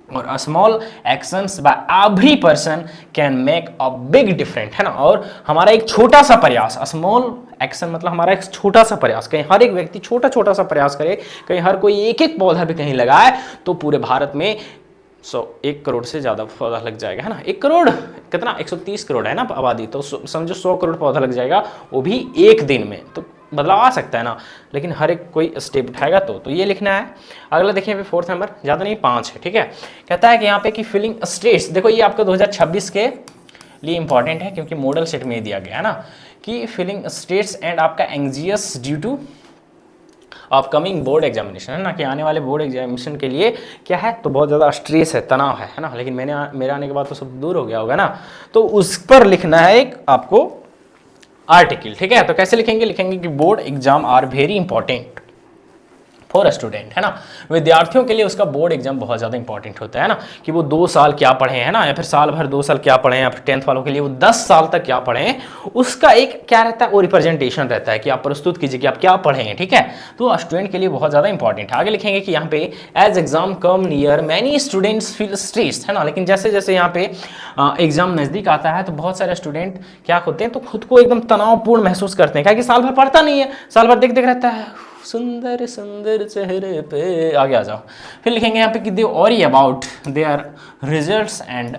और small actions by every person can make a big different, है ना, और हमारा एक छोटा सा प्रयास, स्मॉल एक्शन मतलब हमारा एक छोटा सा प्रयास, कहीं हर एक व्यक्ति छोटा छोटा सा प्रयास करे, कहीं हर कोई एक एक पौधा भी कहीं लगाए, तो पूरे भारत में 1 करोड़ से ज़्यादा पौधा लग जाएगा, है ना, 1 करोड़ कितना 130 करोड़ है ना आबादी, तो समझो 100 करोड़ पौधा लग जाएगा, वो भी एक दिन में, तो बदलाव आ सकता है ना, लेकिन हर एक कोई स्टेप उठाएगा तो ये लिखना है। अगला देखिए यहाँ पे 4th नंबर, ज़्यादा नहीं 5 है, ठीक है, कहता है कि यहाँ पे कि फिलिंग स्टेट्स, देखो ये आपका 2026 के लिए इंपॉर्टेंट है क्योंकि मॉडल सेट में दिया गया है ना, कि फिलिंग स्टेट्स एंड आपका anxious due to upcoming board examination, है ना, कि आने वाले बोर्ड एग्जामिनेशन के लिए क्या है, तो बहुत ज़्यादा स्ट्रेस है, तनाव है ना, लेकिन मेरे आने के बाद तो सब दूर हो गया होगा ना, तो उस पर लिखना है एक आपको आर्टिकल, ठीक है। तो कैसे लिखेंगे कि board exam are very important for student, है ना, विद्यार्थियों के लिए उसका बोर्ड एग्जाम बहुत ज़्यादा इंपॉर्टेंट होता है ना, कि वो 2 साल क्या पढ़े हैं ना, या फिर साल भर 2 साल क्या पढ़े हैं, या फिर 10th वालों के लिए वो 10 साल तक क्या पढ़े हैं, उसका एक क्या रहता है, वो रिप्रेजेंटेशन रहता है कि आप प्रस्तुत कीजिए कि आप क्या पढ़े हैं, ठीक है, तो स्टूडेंट के लिए बहुत ज़्यादा इंपॉर्टेंट है। आगे लिखेंगे कि यहाँ पे as exam come near many students feel stressed, है ना, लेकिन जैसे जैसे यहाँ पे एग्जाम नज़दीक आता है तो बहुत सारे स्टूडेंट क्या होते हैं, तो खुद को एकदम तनावपूर्ण महसूस करते हैं, क्या कि साल भर पढ़ता नहीं है, साल भर देख रहता है सुंदर सुंदर चेहरे पे, आगे आ जाओ। फिर लिखेंगे यहाँ पे कि they worry about their results and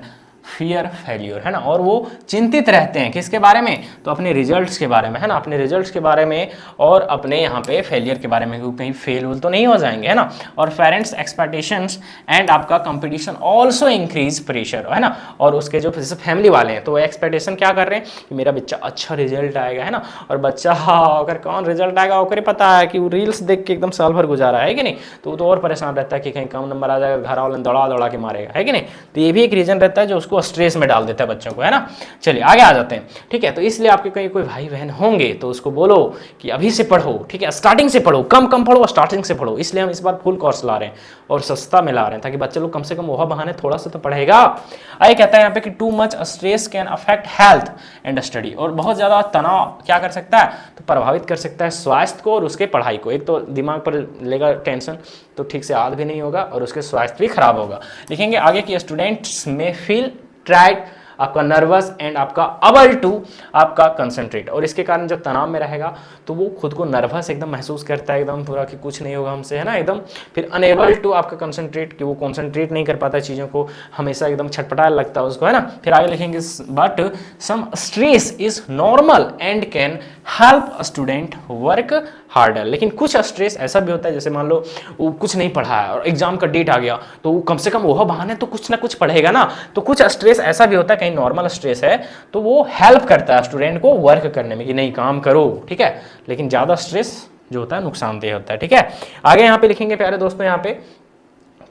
fear failure, है ना, और वो चिंतित रहते हैं किसके बारे में, तो अपने रिजल्ट्स के बारे में, है ना, अपने रिजल्ट्स के बारे में और अपने यहाँ पे फेलियर के बारे में, क्योंकि कहीं फेल तो नहीं हो जाएंगे, है ना। और पेरेंट्स एक्सपेक्टेशंस एंड आपका कंपटीशन ऑल्सो इंक्रीज प्रेशर, है ना, और उसके जो जैसे फैमिली वाले हैं तो वो एक्सपेक्टेशन क्या कर रहे हैं कि मेरा बच्चा अच्छा रिजल्ट आएगा, है ना, और बच्चा अगर कौन रिजल्ट आएगा ओकरे पता है कि वो रील्स देख के एकदम साल भर गुजारा है कि नहीं, तो वो तो और परेशान रहता है कि कहीं कम नंबर आ जाएगा, घर वाले दौड़ा दौड़ा के मारेगा, है कि नहीं। तो ये भी एक रीजन रहता है जो उसको स्ट्रेस में डाल देता है बच्चों को, है ना। चलिए आगे आ जाते हैं, ठीक है। तो इसलिए आपके कहीं कोई भाई बहन होंगे तो उसको बोलो कि अभी से पढ़ो, ठीक है, स्टार्टिंग से पढ़ो, कम कम पढ़ो, स्टार्टिंग से पढ़ो। इसलिए हम इस बार फुल कोर्स ला रहे हैं और सस्ता में ला रहे हैं ताकि बच्चे लोग कम से कम वह बहाने थोड़ा सा तो पढ़ेगा। आगे कहता है यहाँ पे कि too much stress can affect health and study, और बहुत ज्यादा तनाव क्या कर सकता है, तो प्रभावित कर सकता है स्वास्थ्य को और उसके पढ़ाई को। एक तो दिमाग पर लेगा टेंशन तो ठीक से याद भी नहीं होगा और उसके स्वास्थ्य भी खराब होगा। लिखेंगे आगे कि स्टूडेंट्स में फील ट्राइड, आपका नर्वस एंड आपका अबल टू आपका कंसंट्रेट, और इसके कारण जब तनाव में रहेगा तो वो खुद को नर्वस एकदम महसूस करता है, एकदम पूरा कि कुछ नहीं होगा हमसे, है ना, एकदम। फिर अनेबल टू आपका कंसंट्रेट, कि वो कंसंट्रेट नहीं कर पाता चीज़ों को, हमेशा एकदम छटपटाया लगता है उसको, है ना। फिर आगे लिखेंगे but some stress is normal and can help student work harder, लेकिन कुछ स्ट्रेस ऐसा भी होता है, जैसे मान लो वो कुछ नहीं पढ़ा है और एग्जाम का डेट आ गया तो वो कम से कम वह बहाने तो कुछ ना कुछ पढ़ेगा ना। तो कुछ स्ट्रेस ऐसा भी होता है, कहीं नॉर्मल स्ट्रेस है तो वो हेल्प करता है स्टूडेंट को वर्क करने में कि नहीं काम करो, ठीक है। लेकिन ज़्यादा स्ट्रेस जो होता है नुकसानदेह होता है, ठीक है। आगे यहाँ पे लिखेंगे प्यारे दोस्तों यहाँ पे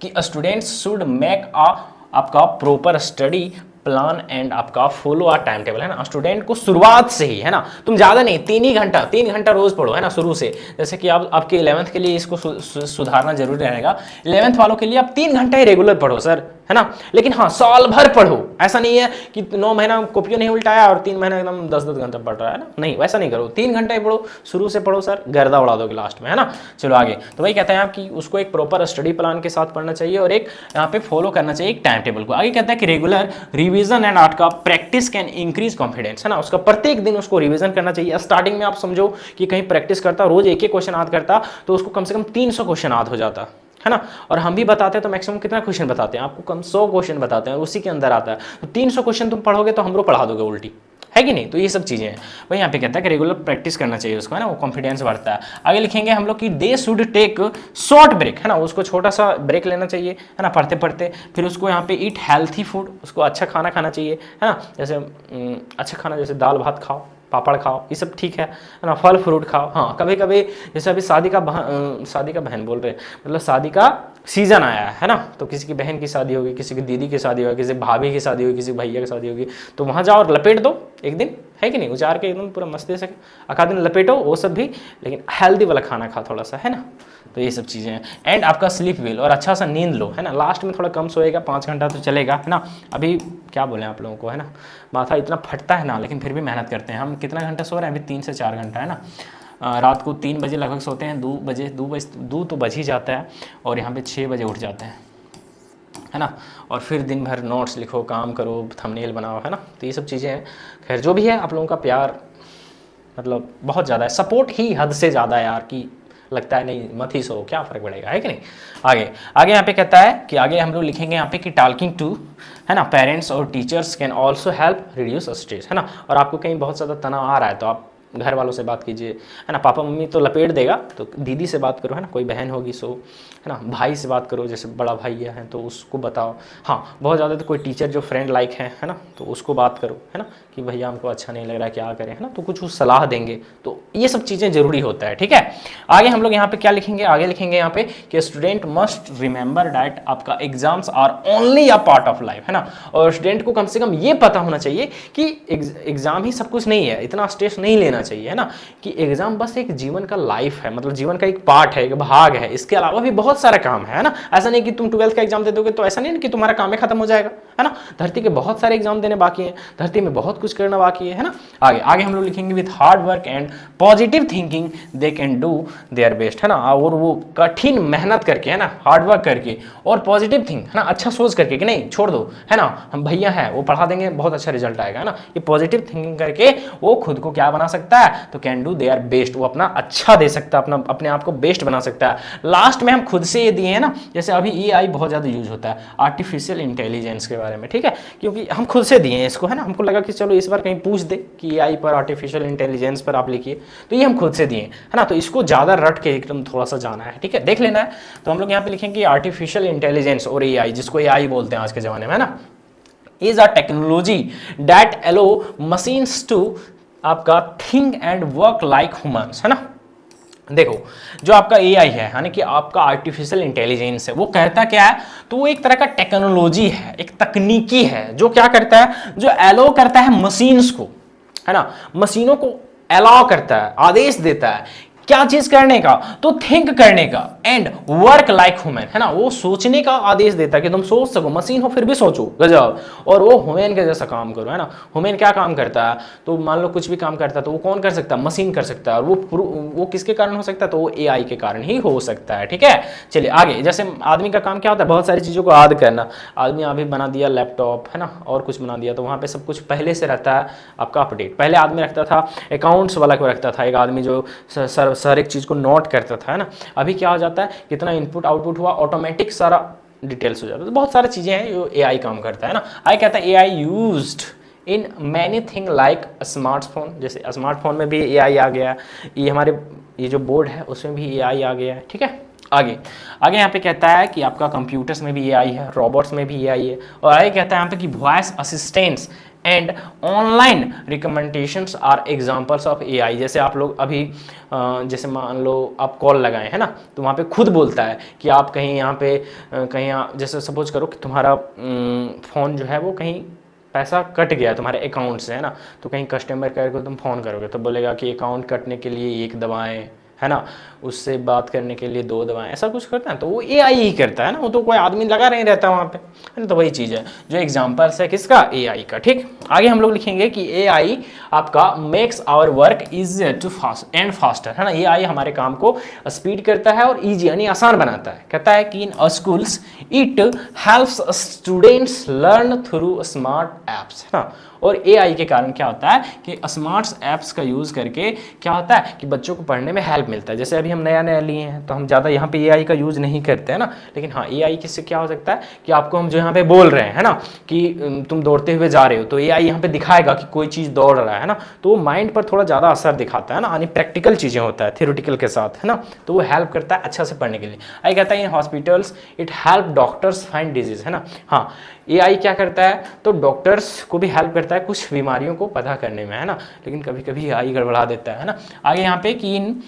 कि स्टूडेंट्स शुड मेक आपका प्रॉपर स्टडी प्लान एंड आपका फॉलो अ टाइम टेबल, है ना। स्टूडेंट को शुरुआत से ही, है ना, तुम ज़्यादा नहीं 3 घंटा रोज पढ़ो, है ना, शुरू से। जैसे कि आप आपके 11th के लिए इसको सुधारना जरूरी रहेगा। 11th वालों के लिए आप 3 घंटा ही रेगुलर पढ़ो सर, है ना। लेकिन हाँ साल भर पढ़ो, ऐसा नहीं है कि 9 महीना कॉपियों नहीं उल्टाया और 3 महीना एकदम 10-10 घंटा पढ़ रहा है ना, नहीं वैसा नहीं करो। 3 घंटा ही पढ़ो, शुरू से पढ़ो सर, गर्दा उड़ा दोगे लास्ट में, है ना। चलो आगे, तो वही कहते हैं आप कि उसको एक प्रॉपर स्टडी प्लान के साथ पढ़ना चाहिए और एक यहाँ पे फॉलो करना चाहिए एक टाइम टेबल को। आगे कहता है कि रेगुलर रिविजन एंड आर्ट का प्रैक्टिस कैन इंक्रीज कॉन्फिडेंस, है ना। उसका प्रत्येक दिन उसको रिविजन करना चाहिए। स्टार्टिंग में आप समझो कि कहीं प्रैक्टिस करता, रोज एक क्वेश्चन याद करता तो उसको कम से कम 300 क्वेश्चन याद हो जाता, है ना। और हम भी बताते हैं तो मैक्सिमम कितना क्वेश्चन बताते हैं आपको, कम 100 क्वेश्चन बताते हैं, उसी के अंदर आता है। तो 300 क्वेश्चन तुम पढ़ोगे तो हमरो पढ़ा दोगे उल्टी, है कि नहीं। तो ये सब चीज़ें हैं वही यहाँ पे कहता है कि रेगुलर प्रैक्टिस करना चाहिए उसको, है ना, वो कॉन्फिडेंस बढ़ता है। आगे लिखेंगे हम लोग कि they should take short break, है ना, उसको छोटा सा ब्रेक लेना चाहिए, है ना, पढ़ते पढ़ते। फिर उसको यहाँ पे ईट हेल्थी फूड, उसको अच्छा खाना खाना चाहिए, है ना, जैसे अच्छा खाना, जैसे दाल भात खाओ, पापड़ खाओ, ये सब ठीक है ना, फल फ्रूट खाओ। हाँ कभी कभी जैसे अभी शादी का बहन बोल रहे, मतलब शादी का सीजन आया है ना, तो किसी की बहन की शादी होगी, किसी की दीदी की शादी होगी, किसी भाभी की शादी होगी, किसी भैया की शादी होगी, तो वहाँ जाओ और लपेट दो एक दिन, है कि नहीं, उचार के एकदम पूरा मस्ती से आखा दिन लपेटो वो सब भी, लेकिन हेल्दी वाला खाना खा थोड़ा सा, है ना। तो ये सब चीज़ें हैं। एंड आपका स्लीप वेल, और अच्छा सा नींद लो, है ना। लास्ट में थोड़ा कम सोएगा, 5 घंटा तो चलेगा, है ना। अभी क्या बोलें आप लोगों को, है ना, माथा इतना फटता है ना, लेकिन फिर भी मेहनत करते हैं। हम कितना घंटा सो रहे हैं अभी, 3 से 4 घंटा, है ना। रात को 3 बजे लगभग सोते हैं, 2 तो बज ही जाता है, और यहाँ पे 6 बजे उठ जाते हैं, है ना। और फिर दिन भर नोट्स लिखो, काम करो, थंबनेल बनाओ, है ना। तो ये सब चीज़ें हैं। खैर जो भी है, आप लोगों का प्यार मतलब बहुत ज़्यादा है, सपोर्ट ही हद से ज़्यादा है यार, कि लगता है नहीं मत ही सो, क्या फ़र्क पड़ेगा, है कि नहीं। आगे यहाँ पे कहता है कि आगे हम लोग लिखेंगे यहाँ पे कि टॉकिंग टू, है ना, पेरेंट्स और teachers can also help reduce stress, है ना। और आपको कहीं बहुत ज़्यादा तनाव आ रहा है तो आप घर वालों से बात कीजिए, है ना। पापा मम्मी तो लपेट देगा, तो दीदी से बात करो, है ना, कोई बहन होगी सो, है ना, भाई से बात करो, जैसे बड़ा भैया है तो उसको बताओ। हाँ बहुत ज़्यादा तो कोई टीचर जो फ्रेंड लाइक है ना, तो उसको बात करो, है ना, कि भैया हमको अच्छा नहीं लग रहा है, क्या करें, है ना, तो कुछ सलाह देंगे। तो ये सब चीज़ें जरूरी होता है, ठीक है। आगे हम लोग यहाँ पे क्या लिखेंगे, आगे लिखेंगे यहाँ पे कि स्टूडेंट मस्ट रिमेंबर दैट आपका exams are only a part of life, है ना। और स्टूडेंट को कम से कम ये पता होना चाहिए कि एग्जाम ही सब कुछ नहीं है, इतना स्ट्रेस नहीं लेना चाहिए, है ना, कि एग्जाम बस एक जीवन का लाइफ है, मतलब जीवन का एक पार्ट है, एक भाग है। इसके अलावा भी बहुत सारा काम है ना। ऐसा नहीं कि तुम 12th का एग्जाम दे दोगे तो ऐसा नहीं कि तुम्हारा काम ही खत्म हो जाएगा, है ना। धरती के बहुत सारे एग्जाम देने बाकी हैं, धरती में बहुत कुछ करना बाकी है ना। आगे हम लोग लिखेंगे with hard work and positive thinking they can do their best, है ना। और वो कठिन मेहनत करके, है ना, हार्ड वर्क करके और पॉजिटिव थिंक, है ना, अच्छा सोच करके कि नहीं छोड़ दो, है ना, हम भैया हैं वो पढ़ा देंगे, बहुत अच्छा रिजल्ट आएगा, है ना। ये पॉजिटिव थिंकिंग करके वो खुद को क्या बना सकता है, तो कैन डू देयर बेस्ट, वो अपना अच्छा दे सकता है, अपने आप को बेस्ट बना सकता है। लास्ट में हम खुद से ये दिए हैं ना, जैसे अभी AI बहुत ज़्यादा यूज होता है, आर्टिफिशियल इंटेलिजेंस के बारे में, ठीक है, क्योंकि हम खुद से दिए हैं इसको, है ना, हमको लगा कि चलो इस बार कहीं पूछ दे कि एआई पर, आर्टिफिशियल इंटेलिजेंस पर आप लिखिए, तो ये हम खुद से दिए है ना, तो इसको ज़्यादा रट के एकदम थोड़ा सा जाना है, ठीक है, देख लेना है। तो हम लोग यहाँ पे लिखेंगे आर्टिफिशियल इंटेलिजेंस और एआई, जिसको एआई बोलते हैं आज के ज़माने में, है ना, is a technology that allow machines to आपका think and work like humans, है ना। देखो जो आपका एआई है, यानी कि आपका आर्टिफिशियल इंटेलिजेंस है, वो कहता क्या है, तो वो एक तरह का टेक्नोलॉजी है, एक तकनीकी है, जो क्या करता है, जो एलो करता है मशीन्स को, है ना, मशीनों को अलाउ करता है, आदेश देता है क्या चीज करने का, तो थिंक करने का, एंड वर्क लाइक ह्यूमन, है ना, वो सोचने का आदेश देता है कि तुम सोच सको, मशीन हो फिर भी सोचो, गजब, और वो ह्यूमन के जैसा काम करो, है ना। ह्यूमन क्या काम करता है, तो मान लो कुछ भी काम करता है तो वो कौन कर सकता है, मशीन कर सकता है, और वो किसके कारण हो सकता है, तो वो एआई के कारण ही हो सकता है, ठीक है। चलिए आगे, जैसे आदमी का काम क्या होता है, बहुत सारी चीज़ों को याद करना, आदमी अभी बना दिया लैपटॉप, है ना, और कुछ बना दिया, तो वहाँ पे सब कुछ पहले से रहता है आपका अपडेट। पहले आदमी रखता था, अकाउंट्स वाला को रखता था, एक आदमी जो सर एक चीज़ को नोट करता था, है ना, अभी क्या हो जाता है, कितना इनपुट आउटपुट हुआ, ऑटोमेटिक सारा डिटेल्स हो जाता है, तो बहुत सारी चीज़ें हैं जो एआई काम करता है ना। आई कहता है AI used in many thing like smartphone, जैसे स्मार्टफोन में भी एआई आ गया, ये हमारे ये जो बोर्ड है उसमें भी एआई आ गया है, ठीक है। आगे आगे यहाँ पे कहता है कि आपका कंप्यूटर्स में भी एआई है, रोबोट्स में भी एआई है, और आगे कहता है यहाँ पे कि voice assistants and online recommendations are examples of AI. जैसे आप लोग अभी जैसे मान लो आप कॉल लगाए, है ना, तो वहाँ पे खुद बोलता है कि आप कहीं यहाँ पे जैसे सपोज करो कि तुम्हारा फ़ोन जो है वो कहीं पैसा कट गया तुम्हारे अकाउंट से, है ना, तो कहीं कस्टमर केयर को तुम फ़ोन करोगे तो बोलेगा कि अकाउंट कटने के लिए 1 दबाएँ, है ना, उससे बात करने के लिए 2 दबाएं, ऐसा कुछ करता है, तो वो एआई ही करता है ना, वो तो कोई आदमी लगा नहीं रहता वहाँ पे, है ना। तो वही चीज़ है जो एग्जांपल्स है किसका, एआई का, ठीक। आगे हम लोग लिखेंगे कि एआई आपका makes our work easier to fast and faster, है ना, एआई हमारे काम को स्पीड करता है और ईजी यानी आसान बनाता है। कहता है कि इन schools it helps students learn through smart apps, है ना, और एआई के कारण क्या होता है कि स्मार्ट ऐप्स का यूज़ करके क्या होता है कि बच्चों को पढ़ने में हेल्प मिलता है। जैसे अभी हम नया नया लिए हैं तो हम ज़्यादा यहाँ पे एआई का यूज़ नहीं करते हैं ना, लेकिन हाँ एआई किससे क्या हो सकता है कि आपको हम जो यहाँ पे बोल रहे हैं, है ना, कि तुम दौड़ते हुए जा रहे हो, तो एआई यहाँ पे दिखाएगा कि कोई चीज़ दौड़ रहा है ना, तो वो माइंड पर थोड़ा ज़्यादा असर दिखाता है ना, यानी प्रैक्टिकल चीज़ें होता है थ्योरेटिकल के साथ, है ना, तो वो हेल्प करता है अच्छा से पढ़ने के लिए। आई कहता है in hospitals it help doctors find disease, है ना, हाँ एआई क्या करता है, तो डॉक्टर्स को भी हेल्प करता है कुछ बीमारियों को पता करने में, है ना, लेकिन कभी कभी एआई गड़बड़ा देता है ना। आगे यहाँ पे कि in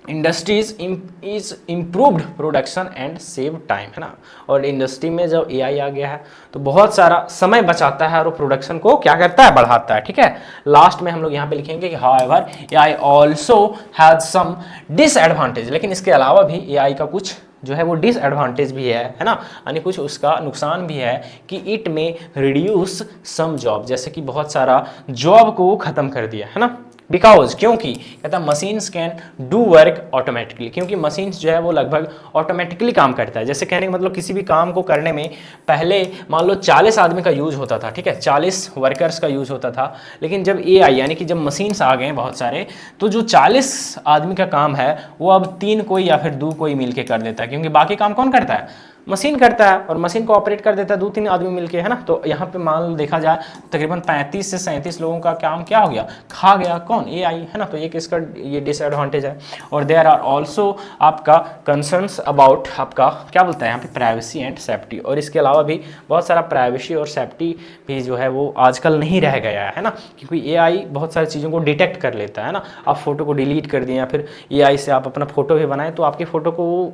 industries is improved production and save time, है ना, और इंडस्ट्री में जब एआई आ गया है तो बहुत सारा समय बचाता है और प्रोडक्शन को क्या करता है, बढ़ाता है, ठीक है। लास्ट में हम लोग यहाँ पे लिखेंगे कि however AI also has some disadvantage, लेकिन इसके अलावा भी एआई का कुछ जो है वो डिसएडवांटेज भी है ना, यानी कुछ उसका नुकसान भी है कि इट में रिड्यूस सम जॉब, जैसे कि बहुत सारा जॉब को ख़त्म कर दिया, है ना, बिकॉज क्योंकि कहता है machines can do work automatically, क्योंकि मशीन्स जो है वो लगभग ऑटोमेटिकली काम करता है। जैसे कहने का मतलब किसी भी काम को करने में पहले मान लो 40 आदमी का यूज़ होता था, ठीक है, 40 वर्कर्स का यूज़ होता था, लेकिन जब एआई यानी कि जब मशीन्स आ गए बहुत सारे, तो जो 40 आदमी का काम है वो अब 3 कोई या फिर 2 कोई मिल के कर देता है, क्योंकि बाकी काम कौन करता है, मशीन करता है, और मशीन को ऑपरेट कर देता है 2-3 आदमी मिलके, है ना। तो यहाँ पे मान लो देखा जाए तकरीबन 35 से 37 लोगों का काम क्या हो गया, खा गया कौन, एआई, है ना, तो एक इसका ये डिसएडवांटेज है। और देयर आर ऑल्सो आपका कंसर्न्स अबाउट आपका क्या बोलता है यहाँ पे प्राइवेसी एंड सेफ्टी, और इसके अलावा भी बहुत सारा प्राइवेसी और सेफ्टी भी जो है वो आजकल नहीं रह गया है ना, क्योंकि एआई बहुत सारी चीज़ों को डिटेक्ट कर लेता है ना। आप फोटो को डिलीट कर दिए या फिर एआई से आप अपना फोटो भी बनाएं तो आपकी फोटो को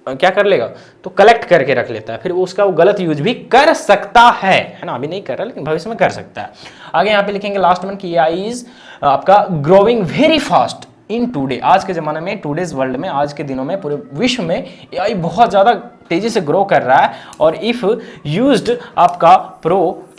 क्या कर लेगा, तो कलेक्ट करके रख लेता है, फिर उसका वो गलत यूज भी कर सकता है ना, अभी नहीं कर रहा लेकिन भविष्य में कर सकता है। आगे यहाँ पे लिखेंगे लास्ट में कि एआई इज आपका growing very fast in today, आज के ज़माने में, टूडेज वर्ल्ड में, आज के दिनों में पूरे विश्व में एआई बहुत ज़्यादा तेज़ी से ग्रो कर रहा है, और इफ़ यूज्ड आपका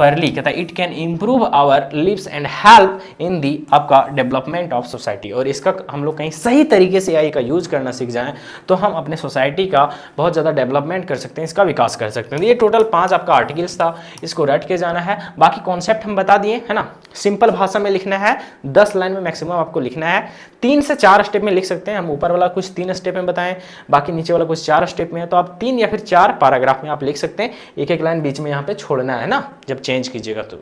परली कहता है it can improve our lives and help in the आपका डेवलपमेंट ऑफ सोसाइटी। और इसका हम लोग कहीं सही तरीके से एआई का यूज करना सीख जाएं तो हम अपने सोसाइटी का बहुत ज़्यादा डेवलपमेंट कर सकते हैं, इसका विकास कर सकते हैं। ये टोटल 5 आपका आर्टिकल्स था, इसको रट के जाना है। बाकी कॉन्सेप्ट हम बता दिए है ना, सिंपल भाषा में लिखना है, 10 लाइन में मैक्सिमम आपको लिखना है। 3 से 4 स्टेप में लिख सकते हैं, हम ऊपर वाला कुछ 3 स्टेप में बताएं, बाकी नीचे वाला कुछ 4 स्टेप में है, तो आप 3 या फिर 4 पैराग्राफ में आप लिख सकते हैं। एक एक लाइन बीच में यहाँ पे छोड़ना है ना जब चेंज कीजिएगा तो।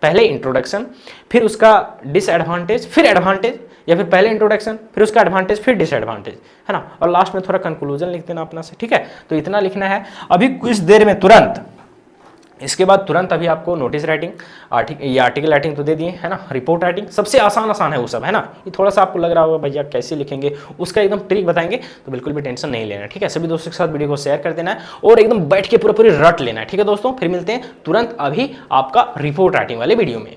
पहले इंट्रोडक्शन, फिर उसका डिसएडवांटेज, फिर एडवांटेज, या फिर पहले इंट्रोडक्शन फिर उसका एडवांटेज फिर डिसएडवांटेज, है ना, और लास्ट में थोड़ा कंक्लूजन लिख देना अपना से, ठीक है। तो इतना लिखना है अभी कुछ देर में तुरंत। इसके बाद तुरंत अभी आपको नोटिस राइटिंग, आर्टिकल राइटिंग तो दे दिए है ना, रिपोर्ट राइटिंग सबसे आसान है वो सब, है ना। ये थोड़ा सा आपको लग रहा होगा भैया कैसे लिखेंगे, उसका एकदम ट्रिक बताएंगे, तो बिल्कुल भी टेंशन नहीं लेना, ठीक है। सभी दोस्तों के साथ वीडियो को शेयर कर देना है और एकदम बैठ के पूरी रट लेना है, ठीक है दोस्तों। फिर मिलते हैं तुरंत अभी आपका रिपोर्ट राइटिंग वाले वीडियो में।